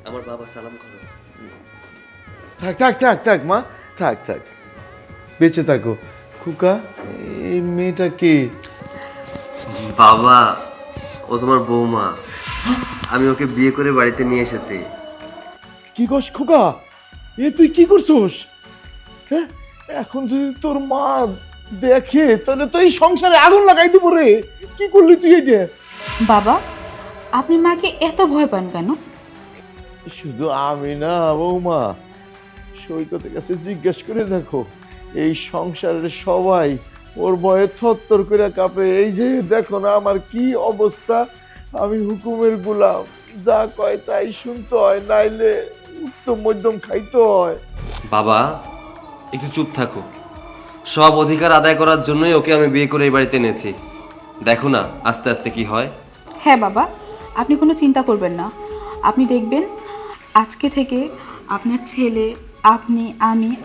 আমার বাবা সালাম করো। থাক থাক থাক থাক মা, থাক থাক, বেঁচে থাকো। খুকা, এই মেয়েটা কে? বাবা, ও তোমার বৌমা। আমি ওকে বিয়ে করে বাড়িতে নিয়ে এসেছি। কি করছ খোকা? এ তুই কি করছস? হ্যাঁ, এখন যদি তোর মা দেখে তাহলে তো এই সংসারে আগুন লাগাই দিব রে। কি করলি তুই এটা? বাবা, আপনি মাকে এত ভয় পান কেন? শুধু আমি না বৌমা, সৈকতের কাছে জিজ্ঞেস করে দেখো, এই সংসারের সবাই ওর ভয়ে থরথর করে কাঁপে। এই যে দেখো না আমার কি অবস্থা, আমি হুকুমের গোলাম, যা কয় তাই শুনতে হয়, নাইলে উত্তম মধ্যম খাইতে হয়। বাবা, একটু চুপ থাকো। সব অধিকার আদায় করার জন্যই ওকে আমি বিয়ে করে এই বাড়িতে এনেছি। দেখো না আস্তে আস্তে কি হয়। হ্যাঁ বাবা, আপনি কোনো চিন্তা করবেন না। আপনি দেখবেন আজকে থেকে আপনার ছেলে, আপনি,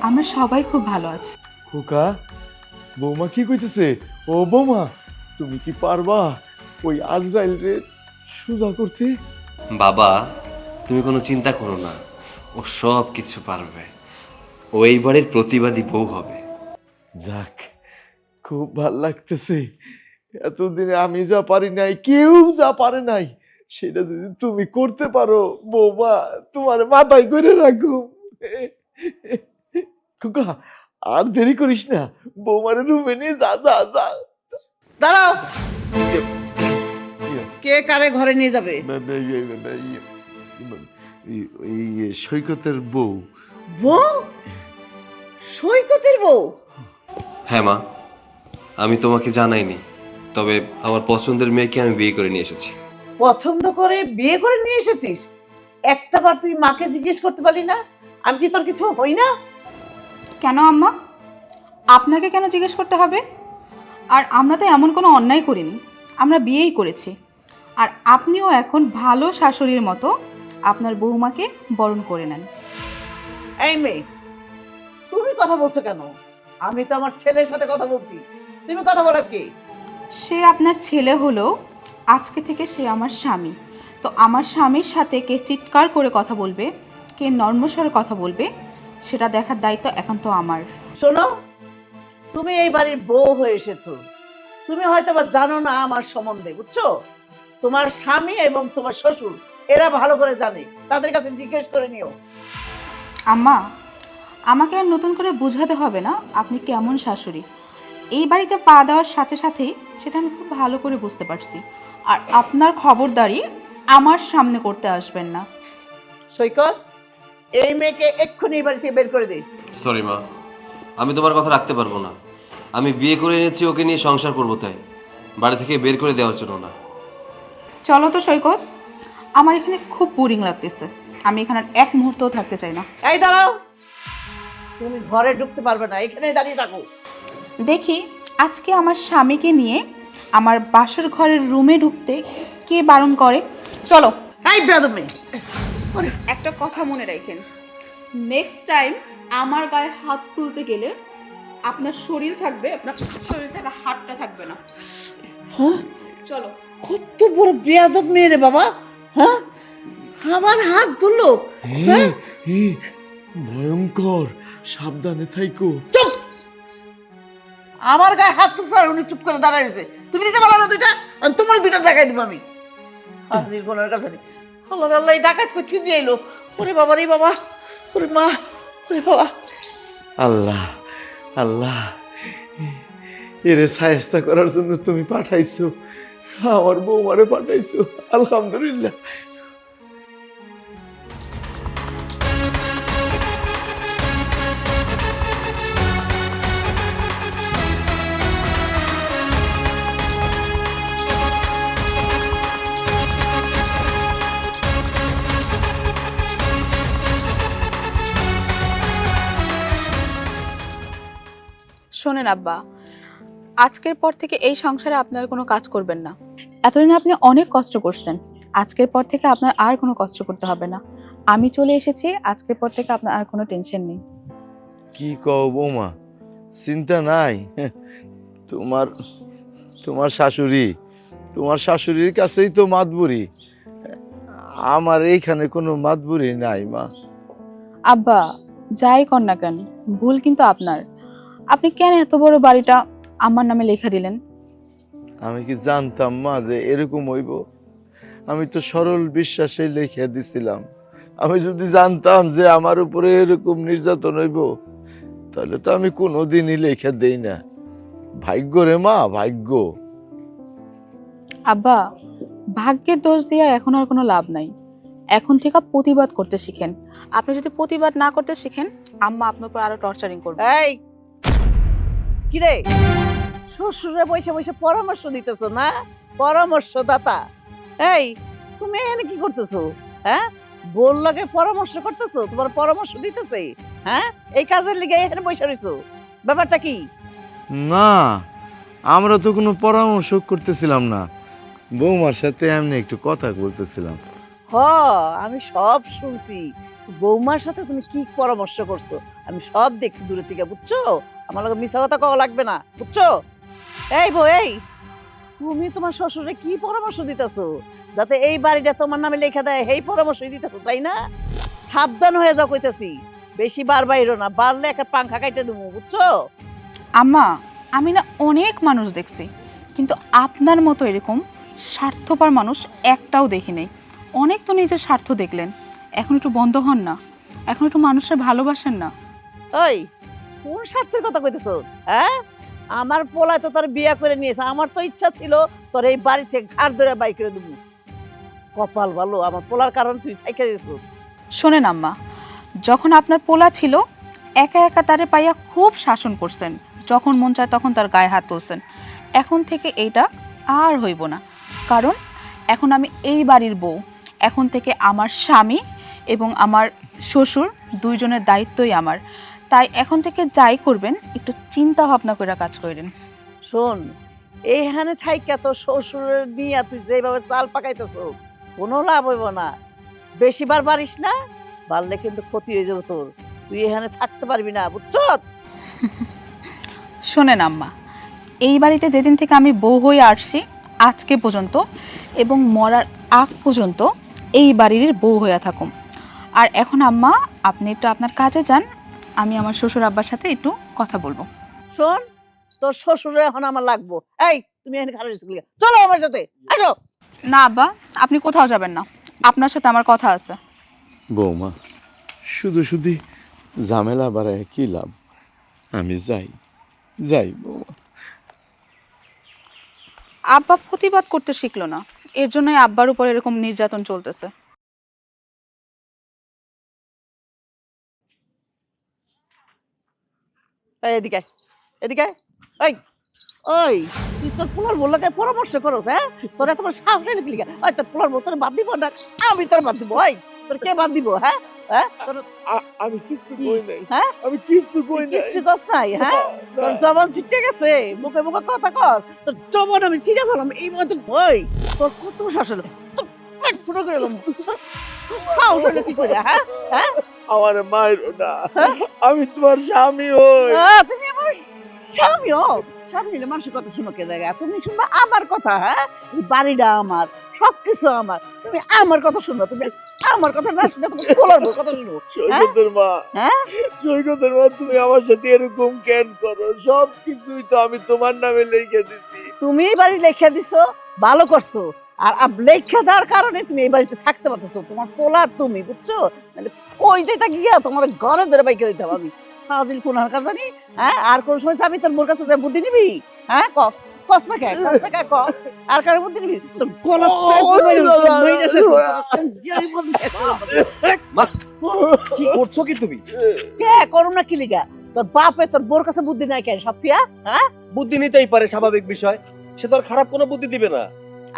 আমরা সবাই খুব ভালো আছি। খোকা, বৌমা কি কইতেছে? ও বৌমা, তুমি কি পারবা ওই আজরাইল রে সোজা করতে? বাবা, তুমি কোনো চিন্তা করো না, ও সব কিছু পারবে। ও এই বাড়ির প্রতিবাদী বউ হবে। যাক, খুব ভাল লাগতেছে। এতদিনে আমি যা পারি নাই, কেউ যা পারে নাই, সেটা যদি তুমি করতে পারো বৌমা, তোমার মাথায় করে রাখো। খোকা, আর দেরি করিস না, বৌমারে রুমে নিয়ে যা যা যা। দাঁড়াও, ইয়ে, কে কারে ঘরে নিয়ে যাবে? এই সৈকতের বউ। বউ? সৈকতের বউ? হ্যাঁ মা, আমি তোমাকে জানাইনি, তবে আমার পছন্দের মেয়েকে আমি বিয়ে করে নিয়ে এসেছি। পছন্দ করে বিয়ে করে নিয়ে এসেছিস? একটাবার তুই মাকে জিজ্ঞেস করতে পারলি না আমি কি তোর কিছু হই না? কেন আম্মা? আপনাকে কেন জিজ্ঞেস করতে হবে? আর আমরা তো এমন কোনো অন্যায় করিনি, আমরা বিয়েই করেছি। আর আপনিও এখন ভালো শাশুড়ির মতো আপনার বৌমাকে বরণ করে নেন। এই মেয়ে, তুমি কথা বলছো কেন? আমি তো আমার ছেলের সাথে কথা বলছি, তুমি কথা বলো কি? সে আপনার ছেলে হলো, আজকে থেকে সে আমার স্বামী। তো আমার স্বামীর সাথে কে চিৎকার করে কথা বলবে, কে নর্মস্বরে কথা বলবে, সেটা দেখার দায়িত্ব এখন তো আমার। শোনো, তুমি এই বাড়ির বউ হয়ে এসেছো, তুমি হয়তো বা জানো না আমার সম্বন্ধে, বুঝছো? তোমার স্বামী এবং তোমার শ্বশুর এরা ভালো করে জানে, তাদের কাছে জিজ্ঞেস করে নিও। আম্মা, আমাকে আর নতুন করে বোঝাতে হবে না আপনি কেমন শাশুড়ি। এই বাড়িতে পা দেওয়ার সাথে সাথেই সেটা আমি খুব ভালো করে বুঝতে পারছি। আর আপনার খবরদারি আমার সামনে করতে আসবেন না। সৈকত, এই মেয়েকে এক্ষুনি এই বাড়ি থেকে বের করে দে। সরি মা, আমি তোমার কথা রাখতে পারবো না। আমি বিয়ে করে এনেছি ওকে নিয়ে সংসার করবো, তাই বাড়ি থেকে বের করে দেওয়ার জন্য না। চলো তো সৈকত, আমার এখানে খুব বোরিং লাগতেছে, আমি এখানে আর এক মুহূর্তও থাকতে চাই না। এই দাঁড়াও, তুমি ঘরে ঢুকতে পারবে না, এখানেই দাঁড়িয়ে থাকো। দেখি আজকে আমার স্বামীকে নিয়ে আমার বাসর ঘরের রুমে ঢুকতে কে বারণ করে। চলো। এই বেয়াদব মেয়ে, একটা কথা মনে রাখেন, নেক্সট টাইম আমার গায়ে হাত তুলতে গেলে আপনার শরীর থাকবে, আপনার শরীর থেকে হাতটা থাকবে না। হ্যাঁ? চলো। কত বড় বেয়াদব মেয়ে রে বাবা! হ্যাঁ, আমার হাত ধরলো। হ্যাঁ? ভয়ঙ্কর, সাবধানে থাইকো। চুপ! আমার গায়ে হাত তুলছে আর উনি চুপ করে দাঁড়ায় রয়েছে। তুমি দিতে পারো না দুইটা, আর তোমার দুইটা দেখাই দিব আমি। হাজির কোনার কাছে নেই। আল্লাহ আল্লাহ, এই ডাকাত করছি যে এলো। ওরে বাবা রে বাবা, ওরে মা, ওরে বাবা। আল্লাহ আল্লাহ, এরে সায়স্তা করার জন্য তুমি পাঠাইছো, আমার বৌমারে পাঠাইছো, আলহামদুলিল্লাহ। শোনেন আব্বা, আজকের পর থেকে এই সংসারে আপনার কোনো কাজ করবেন না। এতদিন আপনি অনেক কষ্ট করছেন, আজকের পর থেকে আপনার আর কোনো কষ্ট করতে হবে না। আমি চলে এসেছি, আজকের পর থেকে আপনার আর কোনো টেনশন নেই। কি কও বৌমা, চিন্তা নাই? তোমার তোমার শাশুড়ি, তোমার শাশুড়ির কাছেই তো মাতবুরি। আমার এইখানে কোনো মাতবুরি নাই মা। আব্বা যাই কর না কেন, ভুল কিন্তু আপনার। আপনি কেন এত বড় বাড়িটা আমার নামে লেখা দিলেন? আমি কি জানতাম মা যে এরকম হইব? আমি তো সরল বিশ্বাসে লিখে দিছিলাম। আমি যদি জানতাম যে আমার উপরে এরকম নির্যাতন হইব, তাহলে তো আমি কোনোদিনই লিখে দেই না। ভাগ্য রে মা, ভাগ্য। আব্বা ভাগ্যের দোষ দিয়ে এখন আর কোনো লাভ নাই। এখন থেকে প্রতিবাদ করতে শিখেন। আপনি যদি প্রতিবাদ না করতে শিখেন, আম্মা আপনার উপর আরো টর্চারিং করবে। এই কি রে, শ্বশুরে বসে বসে পরামর্শ দিতেছো না? পরামর্শদাতা। এই তুমি এখানে কি করতেছো? হ্যাঁ, বোর লাগে পরামর্শ করতেছো, তোমার পরামর্শ দিতেছে? হ্যাঁ, এই কাজের লিগে এখানে বসে রইছো, ব্যাপারটা কি? না, আমরা তো কোনো পরামর্শ করতেছিলাম না, বৌমার সাথে এমনি একটু কথা বলতেছিলাম। হ, আমি সব শুনছি। বৌমার সাথে তুমি কি পরামর্শ করছো আমি সব দেখছি দূরের থেকে, বুঝছো? আমার লগে মিছা কথা কওয়া লাগবে না, বুঝছো? এই বউ, এই তুমি তোমার শ্বশুরে কি পরামর্শ দিতেছো যাতে এই বাড়িটা তোমার নামে লেখা দেয়? এই পরামর্শই দিতেছো, তাই না? সাবধান হয়ে যাও কইতাছি, বেশি বার বাইরো না, বাড়লে একটা পাংখা কাইটে দেবো, বুঝছো? আম্মা আমি না অনেক মানুষ দেখছি, কিন্তু আপনার মতো এরকম স্বার্থপর মানুষ একটাও দেখি নাই। অনেক তো নিজের স্বার্থ দেখলেন, এখন একটু বন্ধ হন না, এখন একটু মানুষের ভালোবাসেন না। ওই কোন স্বার্থের কথা কইতেছো? হ্যাঁ, আমার পোলা তো তোর বিয়া করে নিয়েছে, আমার তো ইচ্ছা ছিল তোর এই বাড়ি থেকে ঘাড় ধরে বাই করে দেবো। কপাল ভালো, আমার পোলার কারণ তুই থাইকা গেছো। শোনেন আম্মা, যখন আপনার পোলা ছিল একা একা তারে পাইয়া খুব শাসন করছেন, যখন মন চায় তখন তার গায়ে হাত তুলছেন। এখন থেকে এইটা আর হইব না, কারণ এখন আমি এই বাড়ির বউ। এখন থেকে আমার স্বামী এবং আমার শ্বশুর দুইজনের দায়িত্বই আমার। তাই এখন থেকে যাই করবেন একটু চিন্তা ভাবনা করে কাজ করেন। শোন, এইখানে থাইকা তো শ্বশুরের নিয়ে তুই যেভাবে চাল পাকাইতেছ, কোনো লাভ হইব না। বেশি বার পারিস না, পারলে কিন্তু ক্ষতি হয়ে যাবে তোর। তুই এখানে থাকতে পারবি না, বুঝছ? শোনেন আম্মা, এই বাড়িতে যেদিন থেকে আমি বউ হয়ে আসছি আজকে পর্যন্ত এবং মরার আগ পর্যন্ত এই বাড়ির বউ হয়ে থাকুম। আর এখন আম্মা আপনি একটু আপনার কাজে যান, আমি আমার শ্বশুর আব্বার সাথে একটু কথা বলবো। শোন, তোর শ্বশুরে এখন আমার লাগবো। এই তুমি এখানে খারাপ চলো আমার সাথে, আসো। না আব্বা, আপনি কোথাও যাবেন না, আপনার সাথে আমার কথা আছে। বৌমা, শুধু শুধু ঝামেলা বাড়ায় কি লাভ? আমি যাই, যাই বৌমা। আব্বা প্রতিবাদ করতে শিখলো না, এর জন্যই আব্বার উপর এরকম নির্যাতন চলতেছে। এই এদিকে আয়, এদিকে আয়। এই ওই তুই তোর পোলার বললাকে পরামর্শ করস? হ্যাঁ, তোর এত বড় সাহস নাকি লিগা? ওই তোর পোলার বল তোর বাদ দিব না, আমি তোর বাদ দিব। ওই তোর কে বাদ দিব? হ্যাঁ হ্যাঁ, তোর আমি কিছু কই নাই, হ্যাঁ, আমি কিছু কই নাই। কিচ্ছু কস নাই? হ্যাঁ, তোর জবান ছিটকে গেছে, মুখে মুখে কথা কস, তোর জবান আমি ছিঁড়ে ফেলাম এই মতো। ওই তোর কত সাহস হলো, তোর পেট ফুটো করে গেলাম। তোর সাহস হলো কি করে? হ্যাঁ হ্যাঁ, আমার মায়েরও না, আমি তোমার স্বামী হই। তুমি আমার স্বামী হও? স্বামী হলে মানুষের কথা শুনো কে জায়গা? তুমি শুনবা আমার কথা? হ্যাঁ, এই বাড়িটা আমার, সবকিছু আমার, তুমি আমার কথা শুনবা? তুমি আমার কথা না শুনে তুমি কোলার কথা শুনো? সৈকতের মা, হ্যাঁ, সৈকতের মা, তুমি আমার সাথে এরকম কেন করো? সব কিছুই তো আমি তোমার নামে লিখে দিছি। তুমি এই বাড়ি লেখা দিছো, ভালো করছো। আর লেখা দেওয়ার কারণে তুমি এই বাড়িতে থাকতে পারতেছো, তোমার পোলার তুমি, বুঝছো? মানে কই যেটা গিয়া তোমার ঘরে ধরে বাইকে দিতে হবে আমি। ফাজিল কোন হালকা জানি। হ্যাঁ, আর কোন সময় আমি তোর মোর কাছে যে বুদ্ধি নিবি? হ্যাঁ, কস না কে, কস না কে, ক আর কার বুদ্ধি নিবি? তোর গলা শেষ মা, কি করছো কি তুমি? কে করুম না কি লিগা? তোর বাপে তোর বোর কাছে বুদ্ধি নাই কেন সব থিয়া? হ্যাঁ, বুদ্ধি নিতেই পারে, স্বাভাবিক বিষয়। সে তো আর খারাপ কোনো বুদ্ধি দিবে না।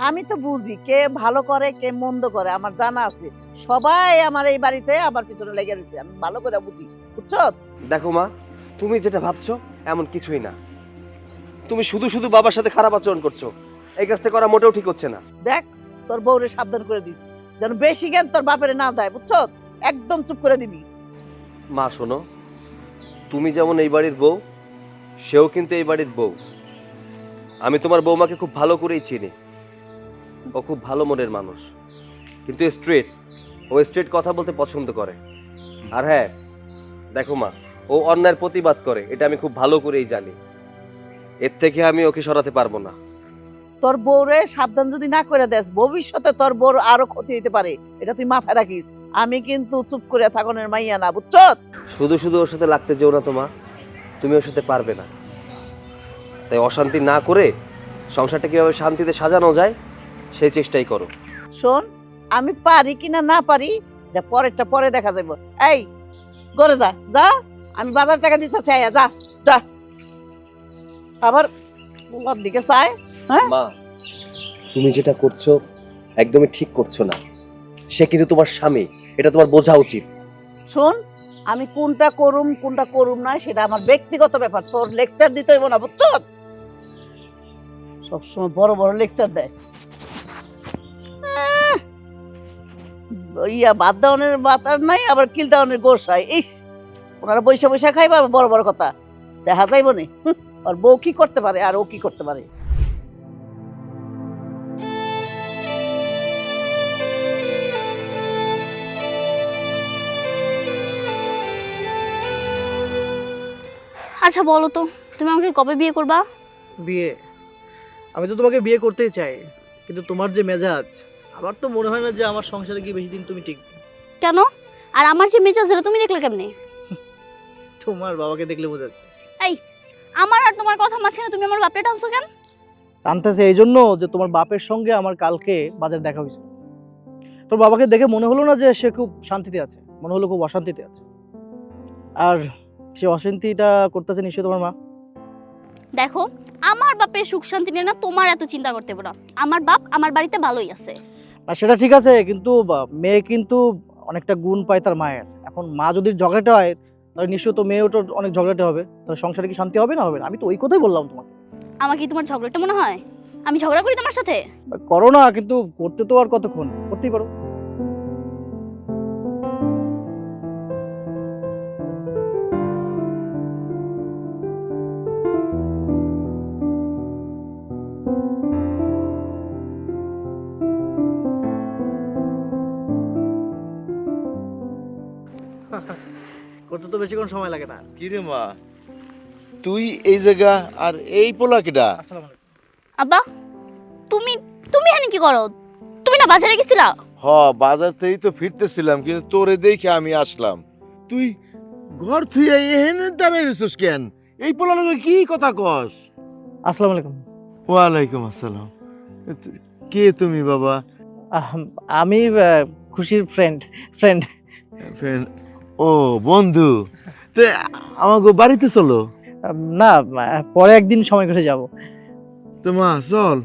আমি তো বুঝি কে ভালো করে কে মন্দ করে, আমার জানা আছে। সবাই আমার এই বাড়িতে আমার পিছনে লেগে রয়েছে, আমি ভালো করে বুঝি, বুঝছো? দেখো মা, তুমি যেটা ভাবছো এমন কিছুই না। তুমি শুধু শুধু বাবার সাথে খারাপ আচরণ করছো, এই কাজটা করা মোটেও ঠিক হচ্ছে না। দেখ, তোর বউরে সাবধান করে দিস যেন বেশি জ্ঞান তোর বাপেরে না দেয়, বুঝছো? একদম চুপ করে দিবি। মা শোনো, তুমি যেমন এই বাড়ির বউ, সেও কিন্তু এই বাড়ির বউ। আমি তোমার বৌমাকে খুব ভালো করেই চিনি, ও খুব ভালো মনের মানুষ। কিন্তু স্ট্রেট, ও স্ট্রেট কথা বলতে পছন্দ করে। আর হ্যাঁ দেখো মা, ও অন্যায়ের প্রতিবাদ করে, এটা আমি খুব ভালো করেই জানি। এর থেকে আমি ওকে সরাতে পারবো না। তোর বউরে সাবধান যদি না করে দেস, ভবিষ্যতে তোর বউর আরো ক্ষতি হইতে পারে, এটা তুই মাথায় রাখিস। আমি কিন্তু চুপ করে থাকনের মাইয়া না, বুঝছ? শুধু শুধু ওর সাথে লাগতে যেও না তো মা, তুমি ওর সাথে পারবে না। তাই অশান্তি না করে সংসারটা কিভাবে শান্তিতে সাজানো যায় সেই চেষ্টাই করো। শোন, আমি পারি কিনা না পারি এটা পরেরটা পরে দেখা যাবে। এই ঘরে যা যা, আমি বাজার টাকা দিতে চাই, যা যা। আবার ওর দিকে চায়। হ্যাঁ মা, তুমি যেটা করছো একদমই ঠিক করছো না। সে কিন্তু তোমার স্বামী, এটা তোমার বোঝা উচিত। শোন, আমি কোনটা করুম না সেটা আমার ব্যক্তিগত ব্যাপার, তোর লেকচার দিতে হইব না, বুঝছ? সবসময় বড় বড় লেকচার দেয়। ইয়া বাদ দেওয়ানের বাতার নাই, আবার কিল দেওয়ানের গোস হয়। এই ওনারা বৈশা বৈশা খাইবা, বড় বড় কথা দেখা যাইব নি। আর বউ কি করতে পারে আর ও কি করতে পারে। আচ্ছা বলো তো, তুমি আমাকে কবে বিয়ে করবা? বিয়ে? আমি তো তোমাকে বিয়ে করতেই চাই, কিন্তু তোমার যে মেজাজ, আমার তো মনে হয় না যে আমার সংসারে গিয়ে বেশি দিন তুমি টিকবে। কেন? আর আমার যে মেজাজ এটা তুমি দেখলে কেমনে? তোমার বাবাকে দেখলে বোঝা যায়। এই, আমার আর তোমার কথা মাঝখানে তুমি আমার বাপরে টানছো কেন? টানতেছে এই জন্য যে তোমার বাপের সঙ্গে আমার কালকে বাজার দেখা হয়েছে। তোর বাবাকে দেখে মনে হলো না যে সে খুব শান্তিতে আছে, মনে হলো খুব অশান্তিতে আছে। আর সে অশান্তিটা করতেছে নিশ্চয়ই তোমার মা। দেখো, আমার বাপের সুখ শান্তি নিয়ে না তোমার এত চিন্তা করতে হবে না। আমার বাপ আমার বাড়িতে ভালোই আছে। আর সেটা ঠিক আছে, কিন্তু মেয়ে কিন্তু অনেকটা গুণ পায় তার মায়ের। এখন মা যদি ঝগড়াটে হয় তাহলে নিশ্চয়ই তো মেয়েও তো অনেক ঝগড়াটে হবে, তাহলে সংসারে কি শান্তি হবে না হবে না? আমি তো ওই কথাই বললাম তোমাকে। আমার কি তোমার ঝগড়াটা মনে হয়? আমি ঝগড়া করি তোমার সাথে? করো না, কিন্তু করতে তো আর কতক্ষণ, করতেই পারো। করতে তো বেশিক্ষণ সময় লাগে না। কি রে মা, তুই এই জায়গা আর এই পোলা কিডা? আসসালামু আলাইকুম। আব্বা, তুমি তুমি এখানে কি করো? তুমি না বাজারে গেছিলা? হ, বাজার থেকেই তো ফিরতেছিলাম, কিন্তু তোরে দেখে আমি আসলাম। তুই ঘর তুই এখানে দাঁড়াই রইছিস কেন? এই পোলা লোকের কি কথা কস? আসসালামু আলাইকুম। ওয়ালাইকুম আসসালাম। কে তুমি বাবা? আহ, আমি খুশির ফ্রেন্ড। ফ্রেন্ড ও বন্ধু, তে আমাকে বাড়িতে চলো। না, পরে একদিন সময় করে যাব। তো মা চল।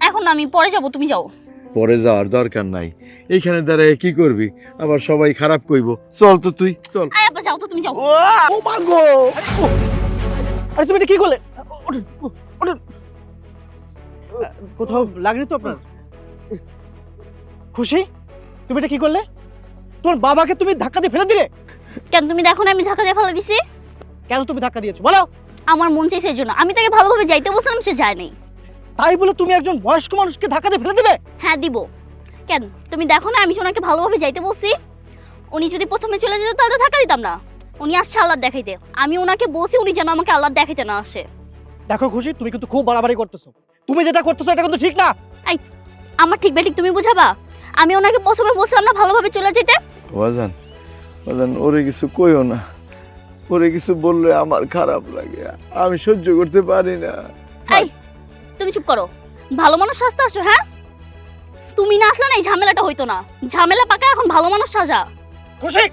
এখন আমি পরে যাব, তুমি যাও। পরে যাওয়ার দরকার নাই, এইখানে দাঁড়ায় কি করবি? আবার সবাই খারাপ কইব। চল তো তুই চল। আয় আব্বা, যাও তো, তুমি যাও। ও মা গো! আরে তুমি এটা কি করলে? ওঠুন, ওঠুন। কোথাও লাগেনি তো আপনার? খুশি, তুমি এটা কি করলে? তোমার বাবাকে তুমি ধাক্কা দিয়ে ফেলে দিলে কেন তুমি দেখো না আমি ধাক্কা দিয়ে ফেলে দিছি? কেন? তুমি ধাক্কা দিয়েছো বলো। আমার মন চাইছে এই জন্য। আমি তাকে ভালোভাবে যাইতে বলছিলাম, সে যায় নাই। তাই বলে তুমি একজন বয়স্ক মানুষকে ধাক্কা দিয়ে ফেলে দিবে? হ্যাঁ দিব। কেন তুমি দেখো না আমি ওনাকে ভালোভাবে যাইতে বলছি? উনি যদি প্রথমে চলে যেত তাহলে তো ধাক্কা দিতাম না। উনি আসছে আল্লাহ দেখাইতে, আমি ওনাকে বলছি উনি যেন আমাকে আল্লাহ দেখাইতে না আসে। দেখো খুশি, তুমি কিন্তু খুব বাড়াবাড়ি করতেছো। তুমি যেটা করতেছো এটা কিন্তু ঠিক না। আমার ঠিক বেঠিক তুমি বুঝাবা? আমি ওনাকে প্রথমে বলছিলাম না ভালোভাবে চলে যেতে? বাজান, বাজান, ওরে কিছু কইও না। ওরে কিছু বললে আমার খারাপ লাগে, আমি সহ্য করতে পারি না। এই তুমি চুপ করো। ভালো মানুষ সাজতে আসো? হ্যাঁ, তুমি না আসলে না এই ঝামেলাটা হইতো না। ঝামেলা পাকা, এখন ভালো মানুষ সাজা। খুশি,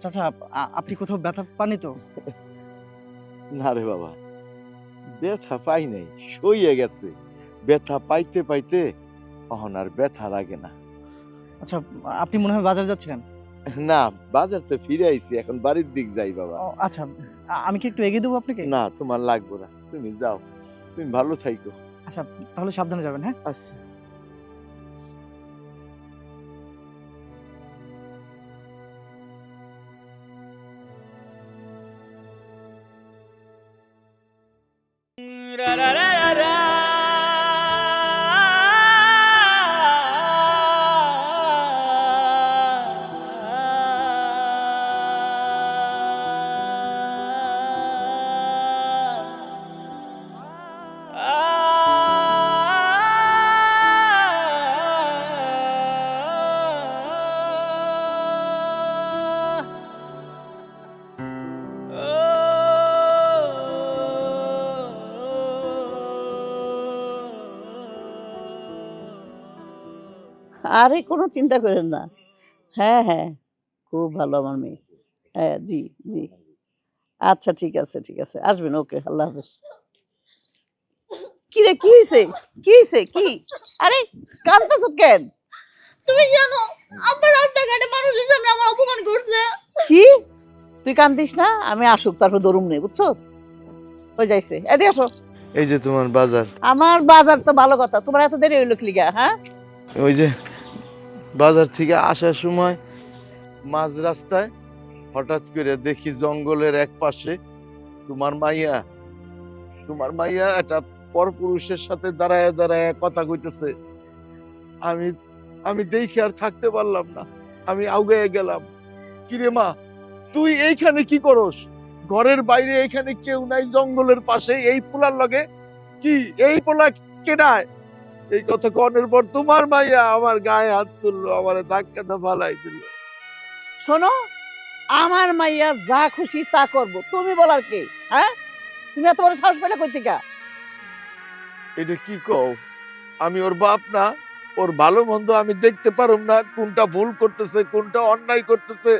চাচা আপনি কোথাও ব্যথা পাননি তো? না রে বাবা, ব্যথা পাই নাই, সইয়ে গেছে। ব্যথা পাইতে পাইতে এখন আর ব্যথা লাগে না। আচ্ছা, আপনি মনে হয় বাজার যাচ্ছিলেন? না, বাজার তো ফিরে আইছি, এখন বাড়ির দিক যাই বাবা। ও, আচ্ছা, আমি কি একটু এগিয়ে দেবো আপনাকে? না, তোমার লাগবে না, তুমি যাও। তুমি ভালো থাইকো। আচ্ছা, তাহলে সাবধানে যাবেন। হ্যাঁ, আচ্ছা। আরে কোনো চিন্তা করেন না। হ্যাঁ হ্যাঁ, খুব ভালো আমার মেয়ে। হ্যাঁ জি জি, আচ্ছা ঠিক আছে ঠিক আছে, আসবেন। ওকে, আল্লাহ হাফেজ। কি রে, কি হয়েছে? কি হয়েছে? কি? আরে কাঁদতেছ কেন? তুমি জানো আব্বা রাস্তাঘাটে মানুষের সামনে আমার অপমান করছে। কি? তুই কান্দিস না, আমি আসুক তারপর দরুম নেই, বুঝছো? হয়ে যাইছে, এদি আসো। এই যে তোমার বাজার। আমার বাজার তো ভালো কথা, তোমার এত দেরি হইলো কি লিগা? হ্যাঁ, ওই যে বাজার থেকে আসার সময় মাঝ রাস্তায় হঠাৎ করে দেখি জঙ্গলের এক পাশে তোমার মাইয়া একটা পরপুরুষের সাথে দাঁড়ায় দাঁড়ায় কথা কইতেছে। আমি আমি দেখে আর থাকতে পারলাম না, আমি আউগায়ে গেলাম। কিরে মা, তুই এইখানে কি করস? ঘরের বাইরে এইখানে কেউ নাই, জঙ্গলের পাশে এই পোলার লগে? কি এই পোলা কেডায়? এই কথা কনের পর তোমার মাইয়া আমার গায়ে হাত তুললো, আমার ধাক্কাটা ফালাই দিল। শোনো, আমার মাইয়া যা খুশি তা করব, তুমি বলার কে? হ্যাঁ, তুমি এত বড় সাহস পেলে কই থেকে? এটা কি কও? আমি ওর বাপ না? ওর ভালো মন্দ আমি দেখতে পারুম না? কোনটা ভুল করতেছে, কোনটা অন্যায় করতেছে?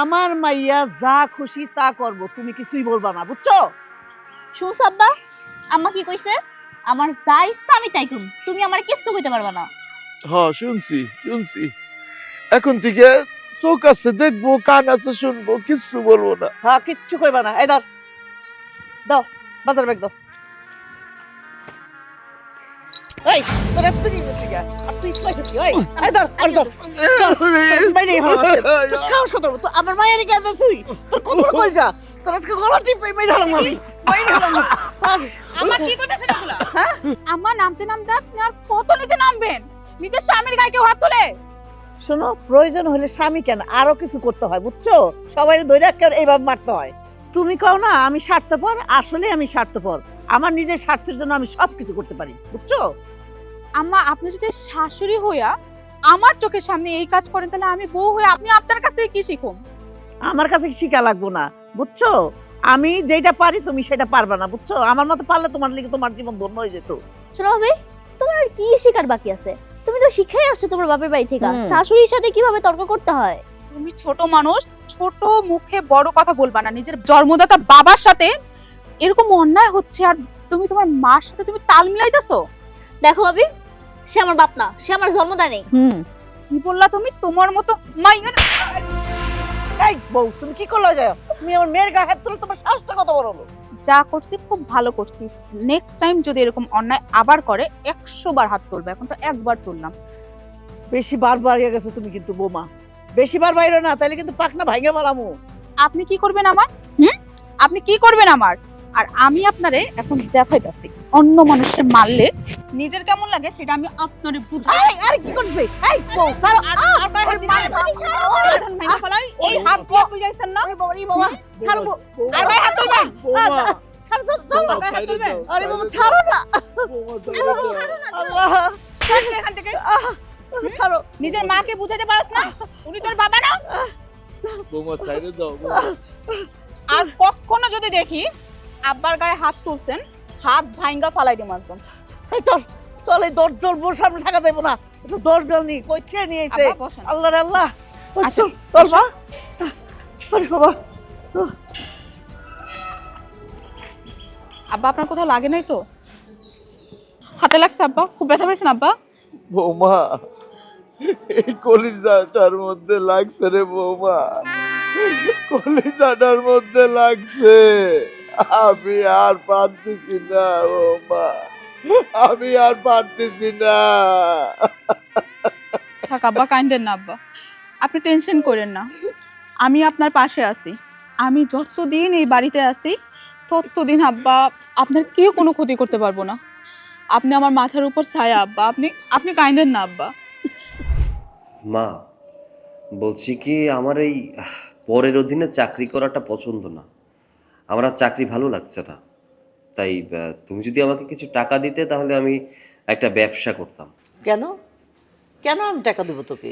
আমার মাইয়া যা খুশি তা করব, তুমি কিছুই বলবা না, বুঝছো? শুনছ আব্বা, আম্মা কি কইছে? আমার যা ইচ্ছা আমি তাই করব, তুমি আমার কিচ্ছু কইতে পারবা না। হ্যাঁ শুনছি শুনছি, এখন থেকে চোখ আছে দেখবো, কান আছে শুনবো, কিচ্ছু বলবো না। হ্যাঁ, কিচ্ছু কইবা না। এই ধর, দাও বাজার ব্যাগ দাও। এই তোর এত দেরি হলো কি? আর তুই কইছ কি? এই ধর, আর ধর। বাইরে হলো তো সাহস কত? তো আমার মায়ের কি আদা তুই? তোর কত কই যা? তোর আজকে গলা টিপে বাইরে হলাম আমি। বাইরে হলাম। আম্মা কি করতেছেন এগুলা? হ্যাঁ, আম্মা নামতে নামতে আপনি আর কত নিচে নামবেন? নিজের স্বামীর গায়ে কেউ হাত তোলে? শোনো, প্রয়োজন হলে স্বামী কেন আরো কিছু করতে হয়, বুঝছো? সবাই ধরে একটা এইভাবে মারতে হয়। তুমি কও না আমি স্বার্থপর, আসলে আমি স্বার্থপর। আমার নিজের স্বার্থের জন্য আমি সবকিছু করতে পারি, বুঝছো? আম্মা, আপনি যদি শাশুড়ি হইয়া আমার চোখের সামনে এই কাজ করেন, তাহলে আমি বউ হয়ে আপনি আপনার কাছ থেকে কি শিখুম? আমার কাছে শিখা লাগবো না, বুঝছো? আমি যেটা পারি তুমি সেটা পারবা না, বুঝছো? আমার মতো পারলে তোমার লিগে তোমার জীবন ধন্য হয়ে যেত। শোনো ভাবি, তোমার আর কি শিকার বাকি আছে? তুমি তো শিখাই আসছো তোমার বাপের বাড়ি থেকে হুম। শাশুড়ির সাথে কিভাবে তর্ক করতে হয়। তুমি ছোট মানুষ, ছোট মুখে বড় কথা বলবা না। নিজের জন্মদাতা বাবার সাথে এরকম অন্যায় হচ্ছে, আর তুমি তোমার মার সাথে তুমি তাল মিলাইতেছো। দেখো ভাবি, সে আমার বাপ না, সে আমার জন্মদাতা নেই। কি বললা তুমি? তোমার মতো মাইয়ার এই বউ, তুমি কি করলে যায়? তুমি আমার মেয়ের গায়ে হাত তুলে, তোমার সাহসটা কত বড় হলো? যা করছি খুব ভালো করছি। নেক্সট টাইম যদি এরকম অন্যায় আবার করে 100 বার হাত তুলবে। এখন তো একবার তুললাম। বেশি বার বাড়িয়ে গেছো তুমি কিন্তু বৌমা, বেশি বার বাইরো না, তাহলে কিন্তু পাকনা ভাঙে মারামু। আপনি কি করবেন আমার? আপনি কি করবেন আমার? আর আমি আপনারে এখন দেখাইতাছি, অন্য মানুষকে মারলে নিজের কেমন লাগে সেটা আমি আপনারে বুঝাই। এই আরে কি করবে? এই বউ ছাড়ো। আর গায়ে হাত দিবেন না। ভেঙে ফেলাই। এই হাত দিয়ে বুঝাইছেন না? ওই বাবা, এই বাবা, ছাড়ো বউ। আর গায়ে হাত তুলবেন। বৌমা, ছাড়ো, ছাড়ো, ছাড়ো। বৌমা, গায়ে হাত সাইডে তুলবেন। দাও, আরে বাবা, সাইডে ছাড়ো না। বৌমা, সাইডে দাও। আল্লাহ, ছাড় এখান থেকে। ছাড়ো। নিজের মাকে বুঝাতে পারছ না? উনি তোর বাবা না? বৌমা, সাইডে দাও, বৌমা। আর কখনো যদি দেখি আব্বার গায়ে হাত তুলছেন, হাত ভাঙ্গা ফালাই দিম একদম। এই চল, চল, এই দরজল বোর সামনে থাকা যাইবো না। একটু দরজল নি, কই থেকে নিয়ে আইছে? আব্বা বসেন। আল্লাহ রে আল্লাহ। আচ্ছা, চল, চল মা। আরে বাবা। আব্বা, আপনার কোথাও লাগে নাই তো? হাতে লাগছে আব্বা? খুব ব্যথা পেয়েছেন আব্বা? বৌমা, এই কলিজাটার মধ্যে লাগছে রে বৌমা, কলিজাটার মধ্যে লাগছে। আমি আর পারতেছি না বৌমা, আমি আর পারতেছি না। থাক আব্বা, কাইন্দেন না আব্বা। আপনি টেনশন করেন না, আমি আপনার পাশে আছি। আমি যতদিন এই বাড়িতে আছি ততদিন আব্বা আপনার কেউ কোনো ক্ষতি করতে পারবো না। আপনি আমার মাথার উপর ছায়া আব্বা, আপনি আপনি কাইন্দেন না আব্বা। মা, বলছি কি আমার এই পরের অধীনে চাকরি করাটা পছন্দ না। আমার আর চাকরি ভালো লাগছে না। তাই তুমি যদি আমাকে কিছু টাকা দিতে তাহলে আমি একটা ব্যবসা করতাম। কেন কেন আমি টাকা দেবো তোকে?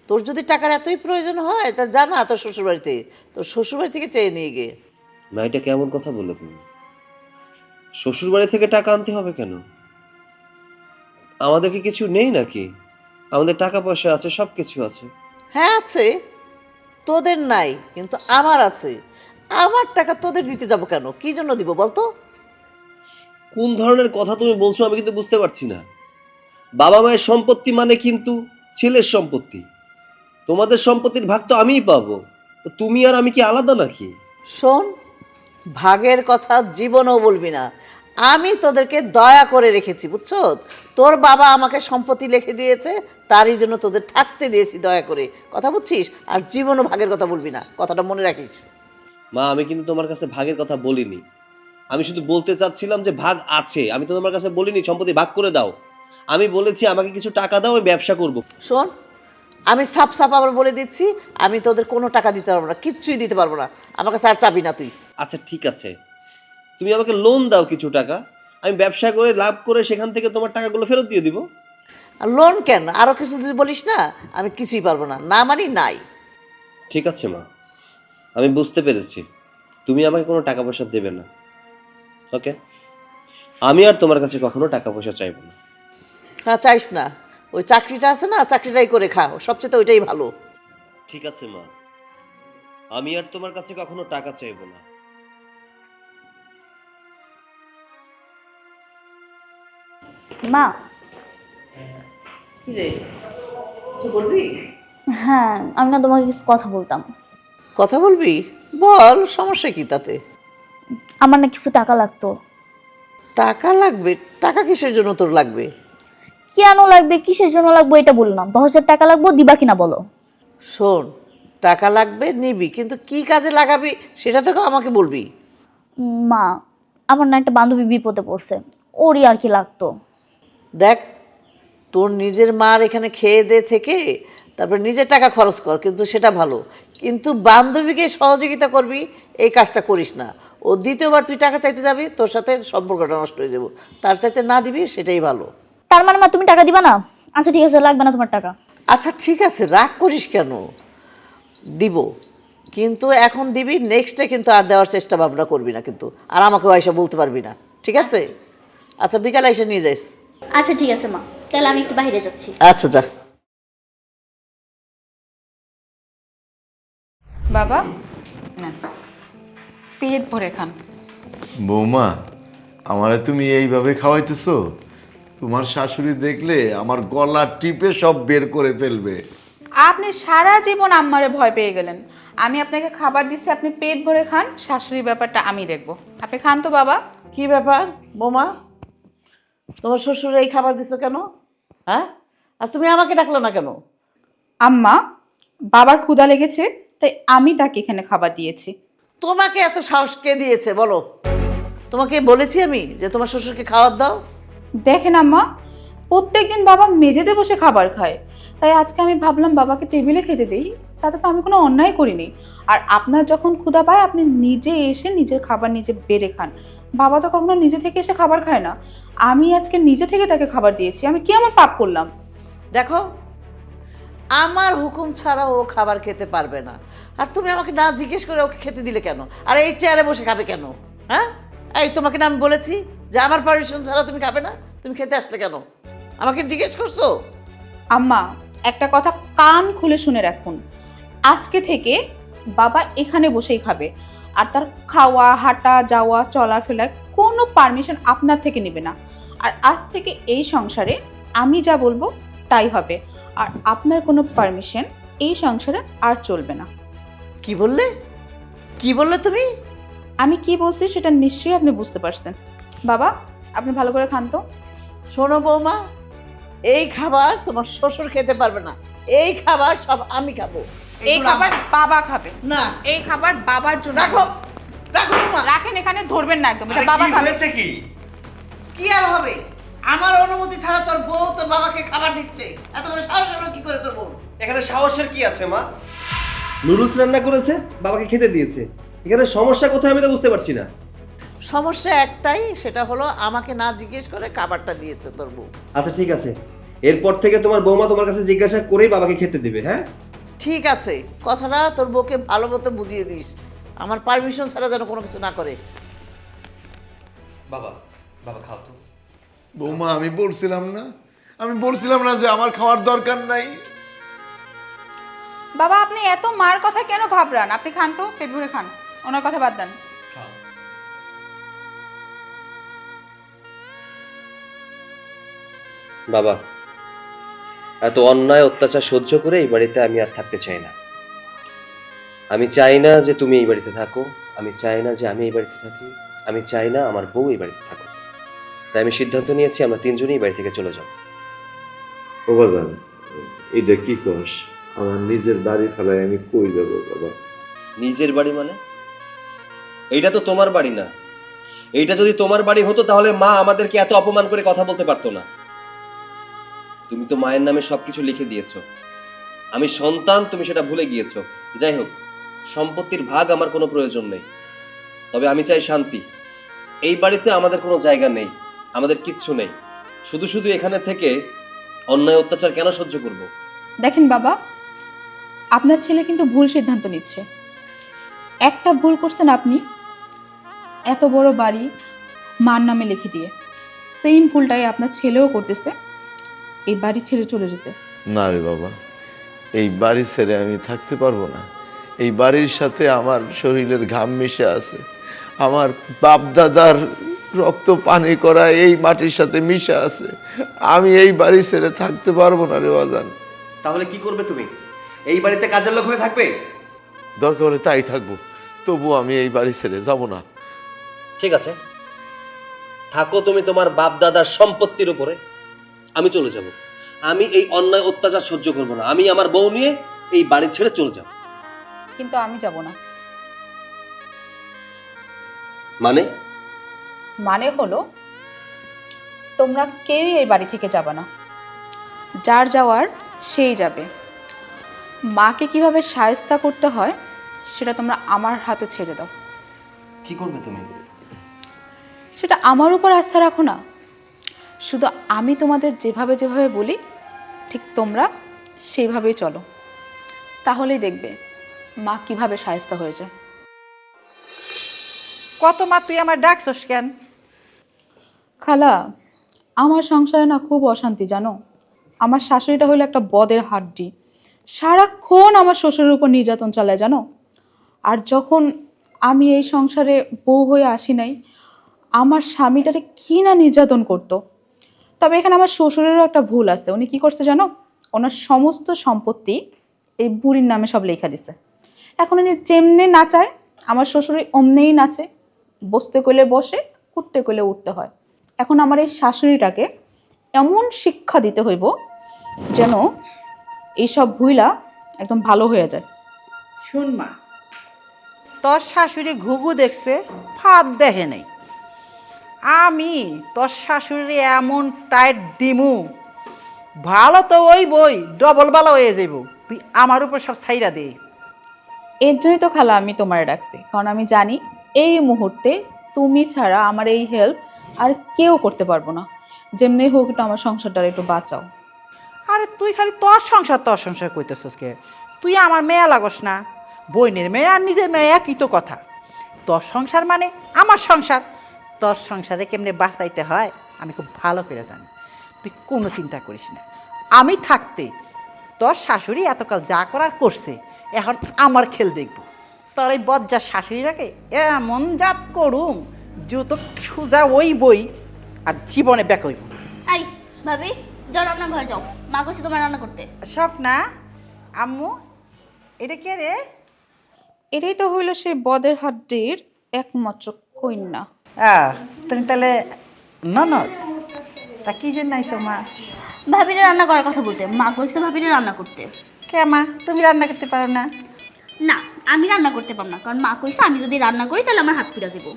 তোর যদি টাকার এতই প্রয়োজন হয় তা জানা তোর শ্বশুরবাড়িতে, তোর শ্বশুরবাড়ি থেকে চেয়ে নিয়ে গিয়ে। না, এটা কেমন কথা বললে তুমি? শ্বশুর বাড়ি থেকে টাকা আনতে হবে কেন? আমাদের কি কিছু নেই নাকি? আমাদের টাকা পয়সা আছে, সব কিছু আছে। হ্যাঁ আছে, তোদের নাই কিন্তু আমার আছে। আমার টাকা তোদের দিতে যাব কেন? কি জন্য দিব বলতো? কোন ধরনের কথা তুমি বলছো আমি কিন্তু বুঝতে পারছি না। বাবা মায়ের সম্পত্তি মানে কিন্তু ছেলের সম্পত্তি। তোমাদের সম্পত্তির ভাগ তো আমিই পাবো। তো তুমি আর আমি কি আলাদা নাকি? শোন, ভাগের কথা জীবনেও বলবি না। আমি তোদেরকে দয়া করে রেখেছি, বুঝছো? তোর বাবা আমাকে সম্পত্তি লিখে দিয়েছে, তারই জন্য তোদের থাকতে দিয়েছি দয়া করে। কথা বুঝছিস? আর জীবনও ভাগের কথা বলবি না, কথাটা মনে রাখিস। মা, আমি কিন্তু তোমার কাছে ভাগের কথা বলিনি। আমি শুধু বলতে চাচ্ছিলাম যে ভাগ আছে। আমি তো তোমার কাছে বলিনি সম্পত্তি ভাগ করে দাও। আমি বলেছি আমাকে কিছু টাকা দাও, আমি ব্যবসা করব। শোন, আমি সাপ সাপ আবার বলে দিচ্ছি, আমি তোদের কোনো টাকা দিতে পারবো না, কিচ্ছুই দিতে পারবো না। আমার কাছে আর চাবি না তুই। আচ্ছা ঠিক আছে, তুমি আমাকে লোন দাও কিছু টাকা, আমি ব্যবসা করে লাভ করে সেখান থেকে তোমার টাকাগুলো ফেরত দিয়ে দিব। আর লোন কেন? আরও কিছু যদি বলিস না, আমি কিছুই পারবো না, না মানি নাই। ঠিক আছে মা, আমি বুঝতে পেরেছি তুমি আমাকে কোনো টাকা পয়সা দেবে না। ওকে, আমি আর তোমার কাছে কখনো টাকা পয়সা চাইবো না। হ্যাঁ, চাইস না। ওই চাকরিটা আছে না, চাকরিটাই করে খাও, সবচেয়ে তো ওইটাই ভালো। ঠিক আছে মা, আমি আর তোমার কাছে কখনো টাকা চাইবো না। মা, কি রে, কিছু বলবি? হ্যাঁ আমি না তোমাকে কিছু কথা বলতাম। কথা বলবি? বল, সমস্যা কি তাতে? আমার না কিছু টাকা লাগতো। টাকা লাগবে? টাকা কিসের জন্য তোর লাগবে? কেন লাগবে, কিসের জন্য লাগবে এটা বললাম। 10,000 টাকা লাগবে, দিবা কিনা বলো? শোন, টাকা লাগবে নিবি, কিন্তু কি কাজে লাগাবি সেটা তো আমাকে বলবি। মা, আমার না একটা বান্ধবী বিপদে পড়ছে, ওরই আর কি লাগতো। দেখ, তোর নিজের মার এখানে খেয়ে দে থেকে তারপর নিজের টাকা খরচ কর, কিন্তু সেটা ভালো। কিন্তু বান্ধবীকে সহযোগিতা করবি এই কাজটা করিস না। ও দ্বিতীয়বার তুই টাকা চাইতে যাবি, তোর সাথে সম্পর্কটা নষ্ট হয়ে যাব। তার চাইতে না দিবি, সেটাই ভালো। তার মানে মা তুমি টাকা দিবা না? আচ্ছা ঠিক আছে, লাগবে না তোমার টাকা। আচ্ছা ঠিক আছে, রাগ করিস কেন? দিব, কিন্তু এখন দিবি, নেক্সটে কিন্তু আর দেওয়ার চেষ্টা ভাবনা করবি না কিন্তু। আর আমাকেও আইসা বলতে পারবি না, ঠিক আছে? আচ্ছা, বিকালে আইসা নিয়ে যাইস। আচ্ছা ঠিক আছে মা, তাহলে আমি একটু বাইরে যাচ্ছি। আচ্ছা যা। বাবা না, পেট ভরে খান। বৌমা, আমারে তুমি এইভাবে খাওয়াইতেছো? তোমার শাশুড়ি দেখলে আমার গলা টিপে সব বের করে ফেলবে। আপনি সারা জীবন আম্মারে ভয় পেয়ে গেলেন। আমি আপনাকে খাবার দিচ্ছি, আপনি পেট ভরে খান, শাশুড়ির ব্যাপারটা আমি দেখবো। আপনি খান তো বাবা। কি ব্যাপার বোমা, তোমার শ্বশুর এই খাবার দিছো কেন? হ্যাঁ, আর তুমি আমাকে ডাকলো না কেন? আম্মা, বাবার ক্ষুধা লেগেছে তাই আমি তাকে এখানে খাবার দিয়েছি। তোমাকে এত সাহস কে দিয়েছে বলো? তোমাকে বলেছি আমি যে তোমার শ্বশুরকে খাবার দাও? দেখেন আম্মা, প্রত্যেকদিন বাবা মেঝেতে বসে খাবার খায়, তাই আজকে আমি ভাবলাম বাবাকে টেবিলে খেতে দিই। তাতে তো আমি কোনো অন্যায় করিনি। আর আপনার যখন ক্ষুধা পায় আপনি নিজে এসে নিজের খাবার নিজে বেড়ে খান। বাবা তো কখনো নিজে থেকে এসে খাবার খায় না। আমি আজকে নিজে থেকে তাকে খাবার দিয়েছি। আমি কি এমন পাপ করলাম? দেখো, আমার হুকুম ছাড়া ও খাবার খেতে পারবে না। আর তুমি আমাকে না জিজ্ঞেস করে ওকে খেতে দিলে কেন? আর এই চেয়ারে বসে খাবে কেন? হ্যাঁ, এই তোমাকে না আমি বলেছি যে আমার পারমিশন ছাড়া তুমি খাবে না? তুমি খেতে আসলে কেন? আমাকে জিজ্ঞেস করছো? আম্মা, একটা কথা কান খুলে শুনে রাখুন, আজকে থেকে বাবা এখানে বসেই খাবে। আর তার খাওয়া, হাঁটা, যাওয়া, চলাফেরা কোনো পারমিশন আপনার থেকে নেবে না। আর আজ থেকে এই সংসারে আমি যা বলবো তাই হবে। আর আপনার কোনো পারমিশন এই সংসারে আর চলবে না। কি বললে? কি বললে তুমি? আমি কি বলছি সেটা নিশ্চয়ই আপনি বুঝতে পারছেন। বাবা, আপনি ভালো করে খান তো। শোনো বৌমা, এই খাবার তোমার শ্বশুর খেতে পারবে না। এই খাবার সব আমি খাবো। এই খাবার বাবা খাবে না, এই খাবার বাবার জন্য। রাখো। রাখো বৌমা। রাখেন এখানে, ধরবেন না একদম, এটা বাবা খাবে। হয়েছে কি? কি আর হবে? আমার অনুমতি ছাড়া তোর বউ তোর বাবাকে খাবার দিচ্ছে, এত বড় সাহস হলো কি করে তোর বউ? এখানে সাহসের কি আছে মা? নুডলস রান্না করেছে, বাবাকে খেতে দিয়েছে। এখানে সমস্যা কোথায় আমি তো বুঝতে পারছি না। সমস্যা একটাই, সেটা হলো আমাকে না জিজ্ঞেস করে খাবারটা দিয়েছে তোর বউ। আচ্ছা ঠিক আছে, এরপর থেকে তোমার বৌমা তোমার কাছে জিজ্ঞাসা করেই বাবাকে খেতে দেবে, হ্যাঁ? ঠিক আছে, কথাটা তোর বউকে ভালো মতো বুঝিয়ে দিস, আমার পারমিশন ছাড়া যেন কোনো কিছু না করে। বাবা, বাবা খাও তো। বৌমা আমি বলছিলাম না যে আমার খাওয়ার দরকার নাই। বাবা আপনি এত মার কথা কেন ঘাবড়ান? আপনি খান তো, পেট ভরে খান, ওনার কথা বাদ দেন। খাও। বাবা, এত অন্যায় অত্যাচার সহ্য করে এই বাড়িতে আমি আর থাকতে চাই না। আমি চাই না যে তুমি এই বাড়িতে থাকো, আমি চাই না যে আমি এই বাড়িতে থাকি, আমি চাই না আমার বউ এই বাড়িতে থাকো। তাই আমি সিদ্ধান্ত নিয়েছি আমরা তিনজনই এই বাড়ি থেকে চলে যাব। ও বাজান, এটা কি কস? আমার নিজের বাড়ি ফেলায় আমি কই যাব বাবা? নিজের বাড়ি মানে? এইটা তো তোমার বাড়ি না। এইটা যদি তোমার বাড়ি হতো তাহলে মা আমাদেরকে এত অপমান করে কথা বলতে পারতো না। তুমি তো মায়ের নামে সবকিছু লিখে দিয়েছো। আমি সন্তান, তুমি সেটা ভুলে গিয়েছো। যাই হোক, সম্পত্তির ভাগ আমার কোনো প্রয়োজন নেই, তবে আমি চাই শান্তি। এই বাড়িতে আমাদের কোনো জায়গা নেই, আমাদের কিচ্ছু নেই। শুধু শুধু এখানে থেকে অন্যায় অত্যাচার কেন সহ্য করব? দেখেন বাবা, আপনার ছেলে কিন্তু ভুল সিদ্ধান্ত নিচ্ছে। একটা ভুল করছেন আপনি, এত বড় বাড়ি মার নামে লিখে দিয়ে। সেম ভুলটাই আপনার ছেলেও করতেছে, এই বাড়ি ছেড়ে চলে যেতে। না রে বাবা, এই বাড়ি ছেড়ে আমি থাকতে পারবো না। এই বাড়ির সাথে আমার শরীরের ঘাম মিশে আছে, আমার বাপ দাদার রক্ত পানি করা এই মাটির সাথে মিশে আছে। আমি এই বাড়ি ছেড়ে থাকতে পারবো না রে বাজান। তাহলে কি করবে তুমি? এই বাড়িতে কাজের লোক হয়ে থাকবে? দরকার হলে তাই থাকবো, তবু আমি এই বাড়ি ছেড়ে যাব না। ঠিক আছে, থাকো তুমি তোমার বাপ দাদার সম্পত্তির উপরে, আমি চলে যাব। আমি এই অন্যায় অত্যাচার সহ্য করব না। আমি আমার বউ নিয়ে এই বাড়ি ছেড়ে চলে যাব। কিন্তু আমি যাব না। মানে? মানে হলো তোমরা কেউই এই বাড়ি থেকে যাবে না। যার যাওয়ার সেই যাবে। মাকে কিভাবে শায়েস্তা করতে হয় সেটা তোমরা আমার হাতে ছেড়ে দাও। কি করবে তুমি? সেটা আমার উপর আস্থা রাখো না। শুধু আমি তোমাদের যেভাবে যেভাবে বলি ঠিক তোমরা সেইভাবেই চলো, তাহলেই দেখবে মা কিভাবে শায়েস্তা হয়ে যায়। কত মা, তুই আমার ডাকছস কেন? খালা, আমার সংসারে না খুব অশান্তি জানো। আমার শাশুড়িটা হলো একটা বদের হাড্ডি, সারাক্ষণ আমার শ্বশুরের উপর নির্যাতন চালায় জানো। আর যখন আমি এই সংসারে বউ হয়ে আসি নাই, আমার স্বামীটারে কি না নির্যাতন করতো। তবে এখানে আমার শ্বশুরেরও একটা ভুল আছে। উনি কি করছে জানো? ওনার সমস্ত সম্পত্তি এই বুড়ির নামে সব লেখা দিছে। এখন উনি যেমনি নাচায় আমার শ্বশুরে অমনেই নাচে, বসতে কইলে বসে, উঠতে কইলে উঠতে হয়। এখন আমার এই শাশুড়িটাকে এমন শিক্ষা দিতে হইব যেন এইসব ভুইলা একদম ভালো হয়ে যায়। শুন মা, তোর শাশুড়ি ঘুঘু দেখছে, ফাঁদ দেখে নেই। আমি তোর শাশুড়ি এমন টাইট দিমু, ভালো তো ওই বই ডবল ভালো হয়ে যাইব। তুই আমার উপর সব ছাইরা দে। এর জন্যই তো খালা আমি তোমারে ডাকছি, কারণ আমি জানি এই মুহূর্তে তুমি ছাড়া আমার এই হেল্প আর কেউ করতে পারবো না। যেমনি হোক একটু আমার সংসারটা একটু বাঁচাও। আরে তুই খালি তোর সংসার কইতেছস কে? তুই আমার মেয়ে লাগস না? বইনের মেয়ে আর নিজের মেয়ে একই তো কথা। তোর সংসার মানে আমার সংসার। তোর সংসারে কেমনে বাঁচাইতে হয় আমি খুব ভালো করে জানি। তুই কোনো চিন্তা করিস না। আমি থাকতে তোর শাশুড়ি এতকাল যা করার করছে, এখন আমার খেল দেখব। তোর এই বজ্জার শাশুড়িটাকে এমন জাত করুম জুতো সুজা ওই বই আর জীবনে ব্যাক হইব না। আই ভাবি, যাও রান্না ঘরে যাও, মা কইছে তোমার রান্না করতে। স্বপ্না, আম্মু, এটা কে রে? এটাই তো হইল সেই বদের হাড্ডির একমাত্র কন্যা। তুমি তাহলে ননদ? তা কি জন্য আইসো মা? ভাবিরে রান্না করার কথা বলতে, মা কইছে ভাবিরে রান্না করতে। কে মা, তুমি রান্না করতে পারো না? না, আমি রান্না করতে পারবো না, কারণ মা কইছে আমি যদি রান্না করি তাহলে আমার হাত পুড়া যাবো।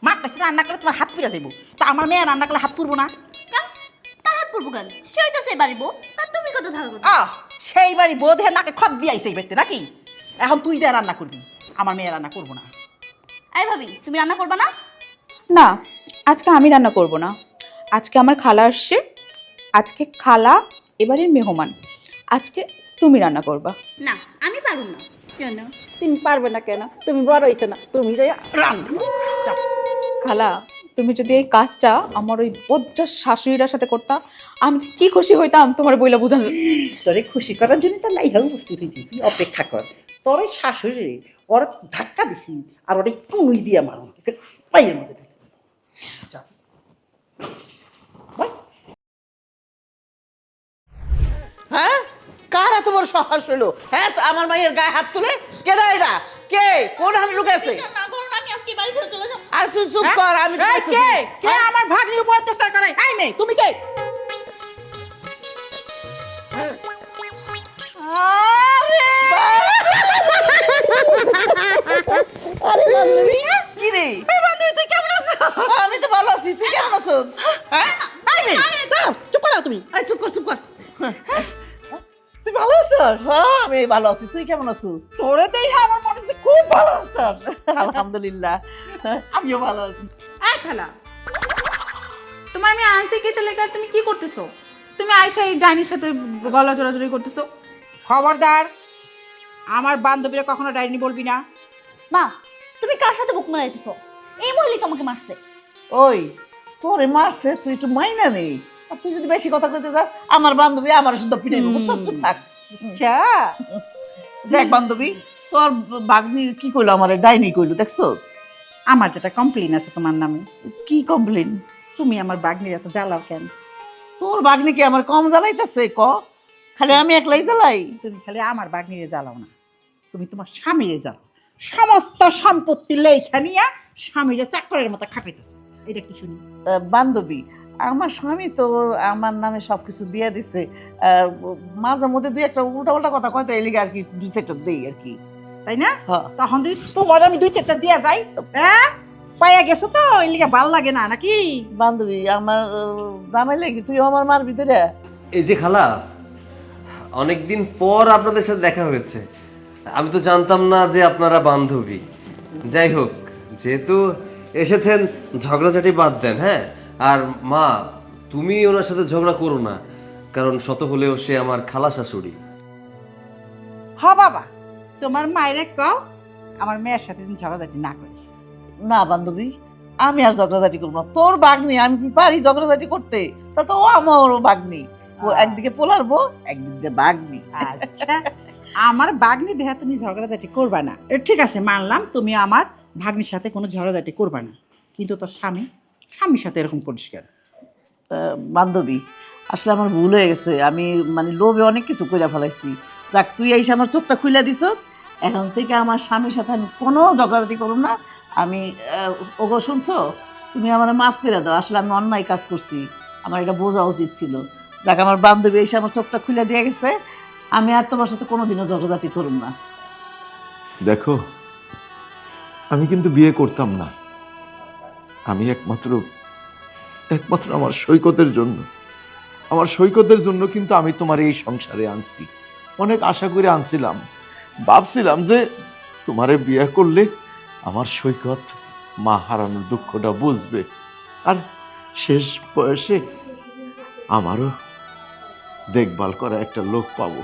মা কাছে রান্না করে তোমার হাত পুড়া দেবো, তা আমার মেয়ে রান্না করলে হাত পুড়বো না? কেন? তার হাত পুড়বো কেন? সেই তো সে বাড়িবো, তার তুমি কত থাকবো? সেই বাড়ি বোধে নাকে খত দিয়ে আইছে এই বাড়িতে নাকি? এখন তুই যা রান্না করবি, আমার মেয়ে রান্না করবো না। এই ভাবি, তুমি রান্না করবা না? না, আজকে আমি রান্না করব না। আজকে আমার খালা আসছে, আজকে খালা এবারের মেহমান, আজকে তুমি রান্না করবা। না, আমি পারবো না। কেন তুমি পারবে না? কেন? তুমি বড় হইছো না, তুমি যাই রান্না যাও। খালা, তুমি যদি এই কাজটা আমার ওই বজ্জার শাশুড়িটার সাথে করতা, আমি যে কি খুশি হইতাম তোমার বইলা বোঝা যায়। তোরে খুশি করার জন্য তো নাই হল উপস্থিত হয়েছি, তুই অপেক্ষা কর। তোর ওই শাশুড়ি ওর ধাক্কা দিছি আর ওরে কুই দিয়ে মারো পাইয়ের মধ্যে ঢেলে দিল। যা। বল। হ্যাঁ, কার এত বড় সাহস হলো? হ্যাঁ, তো আমার মায়ের গায়ে হাত তুলে কে এরা? কে কোন হাতে লুকাইছে? না করো না, আমি আজকে বাড়ি ছেড়ে চলে যাবো। আর তুই চুপ কর, আমি কে কে আমার ভাগ্নি উপর অত্যাচার করে? আই মেয়ে, তুমি কে? কি রে বান্ধবী, তুই কেমন আছো? আমি তো ভালো আছি, তুই কেমন আছো? হ্যাঁ, আই মেয়ে, চুপ করো তুমি, চুপ কর চুপ কর। তুই ভালো আছো? হ্যাঁ, আমি ভালো আছি, তুই কেমন আছো? তোরে দেখে আমার মনে হচ্ছে খুব ভালো আছো। আলহামদুলিল্লাহ, আমিও ভালো আছি। এই খালা, তোমার আমি আনতে কে চলে গেল, তুমি কি করতেছো? তুমি আয়শা এই ডাইনির সাথে গলা জোড়াজোড়ি করতেছো। খবরদার, আমার বান্ধবীরা কখনো ডাইনি বলবি না। মা, তুমি কার সাথে বুক মারাইতেছো? এই মহিলাকে আমাকে মারছে। ওই তোরে মারছে, তুই একটু মাইনা নেই। আর তুই যদি বেশি কথা কইতে যাস, আমার বান্ধবী আমার শুদ্ধ পিটাইবে, বুঝছো? চুপ থাক। আচ্ছা, দেখ বান্ধবী, তোর বাগনি কি কইলো, আমারে ডাইনি কইলো, দেখছো? আমার যেটা কমপ্লেন আছে তোমার নামে, কি কমপ্লেন? তুমি আমার বাগনির এত জ্বালাও কেন? তোর বাগনি কি আমার কম জ্বালাইতেছে? খালি আমি একলাই জ্বালাই? তুমি খালি আমার বাগনিরে জ্বালাও না, তুমি তোমার স্বামীরে জ্বালাও। সমস্ত সম্পত্তি লেখা নিয়া স্বামীরে চাকরের মতো খাটাইতেছে। এটা কি শুনি? বান্ধবী, আমার স্বামী তো আমার নামে সবকিছু দিয়ে দিছে। মাঝে মধ্যে দুই একটা উল্টা কথা কয়, তো এই লিগে আর কি দুই চারটা দেই আর কি। তাই না? হ্যাঁ। তখন যদি তোমার আমি দুই চারটা দিয়া যাই, হ্যাঁ পাইয়া গেছো তো, এই লিগে ভাল লাগে না নাকি? বান্ধবী, আমার জামাই লাগি, তুই আমার মার ভিতরে। এই যে খালা, অনেকদিন পর আপনাদের সাথে দেখা হয়েছে। আমি তো জানতাম না যে আপনারা বান্ধবী। যাই হোক, যেহেতু এসেছেন, ঝগড়াঝাটি বাদ দেন। হ্যাঁ, আর মা, তুমি ওনার সাথে ঝগড়া করো না, কারণ শত হলেও সে আমার খালা শাশুড়ি। হ বাবা, তোমার মায়েরে কও আমার মেয়ের সাথে তুমি ঝগড়াঝাটি না করি। না বান্ধবী, আমি আর ঝগড়াঝাটি করবো না। তোর বাগনি, আমি কি পারি ঝগড়াঝাটি করতে? তা তো ও আমার বাগনি, ও একদিকে পোলারবো, একদিক দিয়ে বাগনি। আচ্ছা, আমার বাগনি দেহা তুমি ঝগড়াঝাটি করবা না, ঠিক আছে মানলাম, তুমি আমার ভাগ্নির সাথে কোনো ঝগড়াঝাটি করবা না, কিন্তু তোর স্বামীর সাথে এরকম পরিষ্কার। বান্ধবী, আসলে আমার ভুল হয়ে গেছে। আমি মানে লোভে অনেক কিছু কইরা ফেলাইছি। যাক, তুই এসে আমার চোখটা খুলে দিছ। এখন থেকে আমার স্বামীর সাথে আমি কোনো ঝগড়াঝাটি করব না। আমি ওগো, শুনছো? তুমি আমার মাফ করে দাও। আসলে আমি অন্যায় কাজ করছি, আমার এটা বোঝা উচিত ছিল। যাক, আমার বান্ধবী এসে আমার চোখটা খুলে দিয়ে গেছে। আমি আর তোমার সাথে কোনোদিনও ঝগড়াঝাটি করব না। দেখো, আমি কিন্তু বিয়ে করতাম না। আমি একমাত্র আমার সৈকতের জন্য কিন্তু আমি তোমার এই সংসারে আনছি। অনেক আশা করে আনছিলাম, ভাবছিলাম যে তোমারে বিয়ে করলে আমার সৈকত মা হারানোর দুঃখটা বুঝবে, আর শেষ বয়সে আমারও দেখভাল করা একটা লোক পাবো।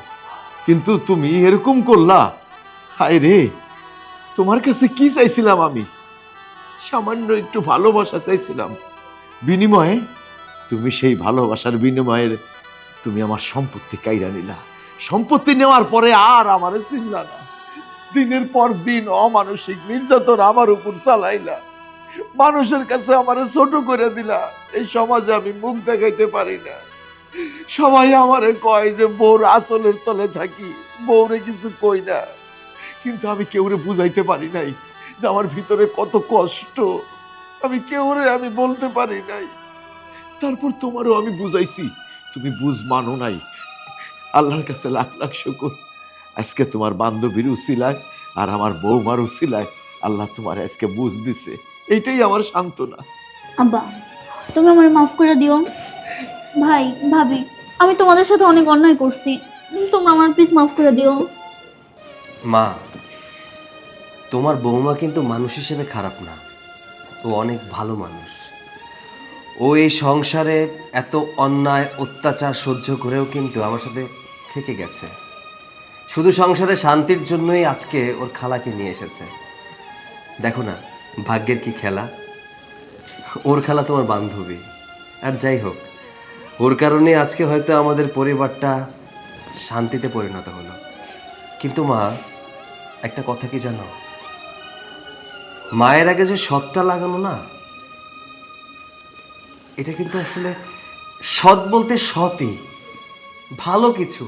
কিন্তু তুমি এরকম করলা। হায় রে, তোমার কাছে কি চাইছিলাম? আমি সামান্য একটু ভালোবাসা চাইছিলাম, বিনিময়ে তুমি সেই ভালোবাসার বিনিময়ে তুমি আমার সম্পত্তি কাইরা নিলা। সম্পত্তি নেওয়ার পরে আর আমারে চিনলা না। দিনের পর দিন অমানসিক নির্যাতন আমার উপর চালাইলা, মানুষের কাছে আমারে ছোট করে দিলা। এই সমাজে আমি মুখ দেখাইতে পারি না। সবাই আমারে কয় যে বউর আসলের তলে থাকি, বউরে কিছু কই না। কিন্তু আমি কেউরে বুঝাইতে পারি নাই যে আমার ভিতরে কত কষ্ট। আমি বলতে পারি নাই। তারপর তোমারও আমি বুঝাইছি, তুমি বুঝ মানো নাই। আল্লাহর কাছে লাখ লাখ শুকর, আজকে তোমার বান্ধবীর উসিলায় আর আমার বৌমার উসিলায় আল্লাহ তোমার আজকে বুঝ দিছে, এইটাই আমার সান্ত্বনা। আব্বা তুমি আমার মাফ করে দিও। ভাই ভাবি আমি তোমাদের সাথে অনেক অন্যায় করছি, তোমরা আমার প্লিজ মাফ করে দিও। মা, তোমার বৌমা কিন্তু মানুষ হিসেবে খারাপ না, ও অনেক ভালো মানুষ। ও এই সংসারে এত অন্যায় অত্যাচার সহ্য করেও কিন্তু আমার সাথে থেকে গেছে। শুধু সংসারে শান্তির জন্যই আজকে ওর খালাকে নিয়ে এসেছে। দেখো না ভাগ্যের কি খেলা, ওর খালা তোমার বান্ধবী। আর যাই হোক, ওর কারণে আজকে হয়তো আমাদের পরিবারটা শান্তিতে পরিণত হলো। কিন্তু মা, একটা কথা কি জানো, মায়ের আগে যে সৎটা লাগানো না, এটা কিন্তু আসলে সৎ বলতে সৎই, ভালো কিছু।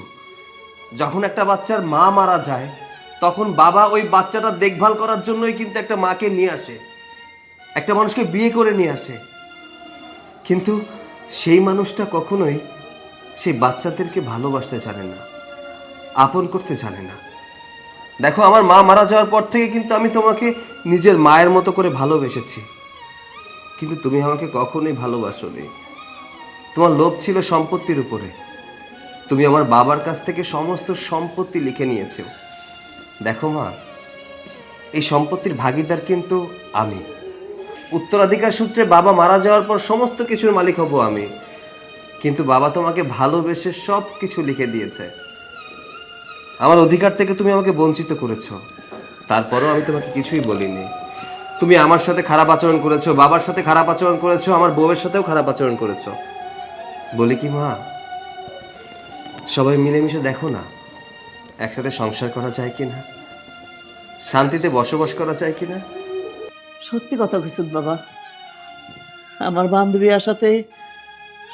যখন একটা বাচ্চার মা মারা যায় তখন বাবা ওই বাচ্চাটার দেখভাল করার জন্যই কিন্তু একটা মাকে নিয়ে আসে, একটা মানুষকে বিয়ে করে নিয়ে আসে। কিন্তু সেই মানুষটা কখনোই সেই বাচ্চাদেরকে ভালোবাসতে জানে না, আপন করতে জানে না। দেখো, আমার মা মারা যাওয়ার পর থেকে কিন্তু আমি তোমাকে নিজের মায়ের মতো করে ভালোবেসেছি, কিন্তু তুমি আমাকে কখনোই ভালোবাসোনি। তোমার লোভ ছিল সম্পত্তির উপরে। তুমি আমার বাবার কাছ থেকে সমস্ত সম্পত্তি লিখে নিয়েছো। দেখো মা, এই সম্পত্তির ভাগীদার কিন্তু আমি। উত্তরাধিকার সূত্রে বাবা মারা যাওয়ার পর সমস্ত কিছুর মালিক হব আমি, কিন্তু বাবা তোমাকে ভালোবেসে সব কিছু লিখে দিয়েছে। আমার অধিকার থেকে তুমি আমাকে বঞ্চিত করেছো, তারপরও আমি তোমাকে কিছুই বলিনি। তুমি আমার সাথে খারাপ আচরণ করেছো, বাবার সাথে খারাপ আচরণ করেছো, আমার বউয়ের সাথেও খারাপ আচরণ করেছো। বলি কি মা, সবাই মিলেমিশে দেখো না একসাথে সংসার করা যায় কিনা, শান্তিতে বসবাস করা যায় কিনা। সত্যি কথা কইছিস বাবা, আমার বান্ধবী আসাতে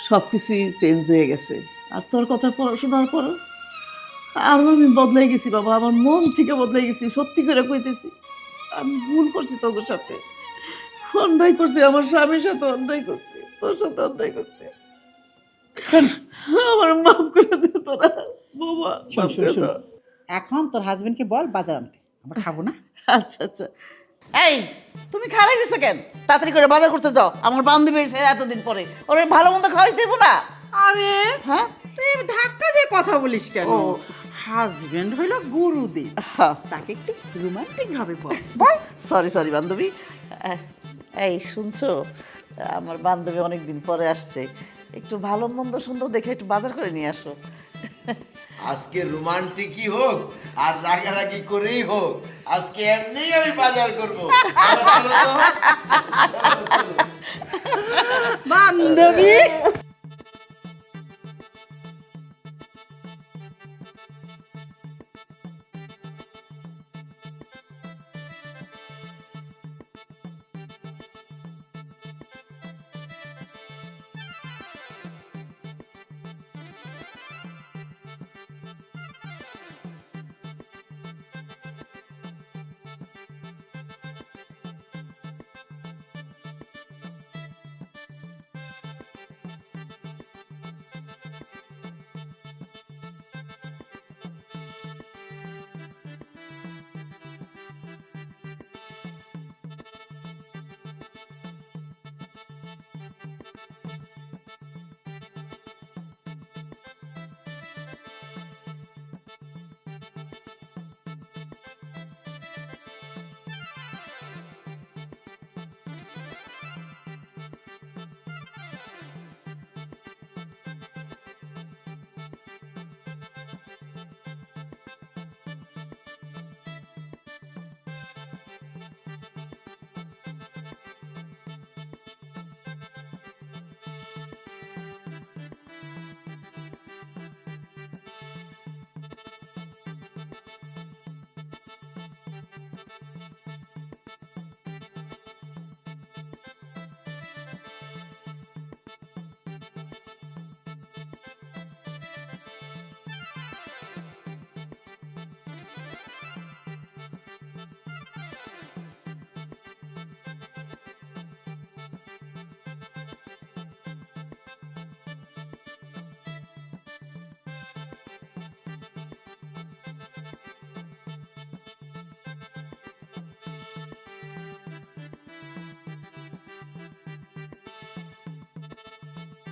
সব কিছুই চেঞ্জ হয়ে গেছে। আর তোর কথা শোনার পর আর আমি বদলাই গেছি বাবা, আমার মন থেকে বদলাই গেছি। সত্যি করে কইতেছি, আমি ভুল করছি তোর সাথে, অন্যায় করছি, আমার স্বামীর সাথে অন্যায় করছি, তোর সাথে অন্যায় করছি। আমার মাফ করে দে তোরা বাবা, মাফ করে দাও। এখন তোর হাজবেন্ডকে বল বাজার আনতে, আমরা খাবো না। আচ্ছা আচ্ছা। এই তুমি খারাই দিছো কেন? তাড়াতাড়ি করে বাজার করতে যাও, আমার বান্ধবী এসে এতদিন পরে, ওরে ভালো মন্দ খাওয়াই দেবো না। আরে হ্যাঁ, তুই ধাক্কা দিয়ে কথা বলিস কেন? ও। হাজবেন্ড হইলো গুরুদেব, হ্যাঁ। তাকে একটু রোমান্টিক ভাবে বল। সরি সরি বান্ধবী। এই শুনছো, আমার বান্ধবী অনেকদিন পরে আসছে, একটু ভালো মন্দ সুন্দর দেখে একটু বাজার করে নিয়ে আসো। আজকে রোমান্টিকই হোক আর রাগারাগি করেই হোক, আজকে এমনিই আমি বাজার করবো। বান্ধবী